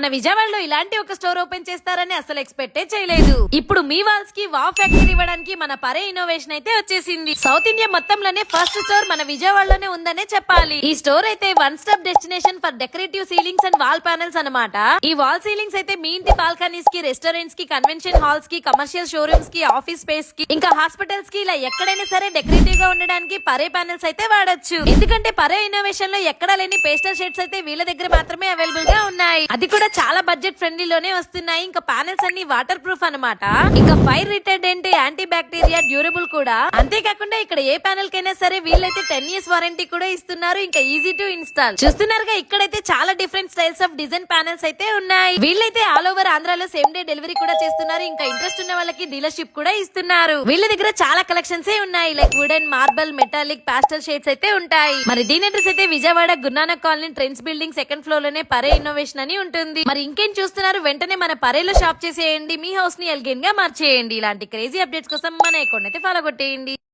మన విజయవాడలో ఇలాంటి ఒక స్టోర్ ఓపెన్ చేస్తారని అసలు ఎక్స్పెక్టే చేయలేదు. ఇప్పుడు మీ వాల్స్ కి వావ్ ఫ్యాక్టరీ ఇవ్వడానికి మన పరే ఇన్నోవేషన్ అయితే వచ్చేసింది. సౌత్ ఇండియా మొత్తంలోనే ఫస్ట్ స్టోర్ మన విజయవాడలోనే ఉందనే చెప్పాలి. ఈ స్టోర్ అయితే one stop destination for decorative ceilings and wall panels అన్నమాట. ఈ వాల్ సీలింగ్స్ అయితే మీ ఇంటి బాల్కనీస్ కి, రెస్టారెంట్స్ కి, కన్వెన్షన్ హాల్స్ కి, కమర్షియల్ షోరూమ్స్ కి, ఆఫీస్ స్పేస్ కి, ఇంకా హాస్పిటల్స్ కి ఇలా ఎక్కడైనా సరే డెకరేటివ్ గా ఉండడానికి పరే ప్యానెల్స్ అయితే వాడొచ్చు. ఎందుకంటే పరే ఇన్నోవేషన్ లో ఎక్కడా లేని పేస్టల్ షేడ్స్ అయితే వీళ్ళ దగ్గర మాత్రమే అవైలబుల్ గా ఉన్నాయి. అది కూడా చాలా బడ్జెట్ ఫ్రెండ్లీలోనే వస్తున్నాయి. ఇంకా ప్యానెల్స్ అన్ని వాటర్ ప్రూఫ్ అన్నమాట. ఇంకా fire retardant, anti bacteria, durable కూడా. అంతేకాకుండా ఇక్కడ ఏ ప్యానెల్ కైనా సరే వీళ్ళైతే 10 years వారంటీ కూడా ఇస్తున్నారు. ఇంకా ఈజీ టు ఇన్స్టాల్. చూస్తున్నారుగా ఇక్కడైతే చాలా different styles of design panels అయితే ఉన్నాయి. వీళ్ళైతే ఆల్ ఓవర్ ఆంధ్రాలో సేమ్ డే డెలివరీ కూడా చేస్తున్నారు. ఇంకా ఇంట్రెస్ట్ ఉన్న వాళ్ళకి డీలర్షిప్ కూడా ఇస్తున్నారు. వీళ్ళ దగ్గర చాలా కలెక్షన్స్ ఉన్నాయి. Like wooden, marble, metallic, పాస్టల్ shades అయితే ఉంటాయి. మరి దీని అడ్రస్ అయితే Vijayawada Guru Nanak colony, trends building, second floor లోనే పరే ఇన్నోవేషన్ అని ఉంటుంది. మరి ఇంకేం చూస్తున్నారు, వెంటనే మన పరేలో షాప్ చేసేయండి. మీ హౌస్ ని ఎల్గెన్ గా మార్చేయండి. ఇలాంటి క్రేజీ అప్డేట్స్ కోసం మన అకౌంట్ అయితే ఫాలో కొట్టేయండి.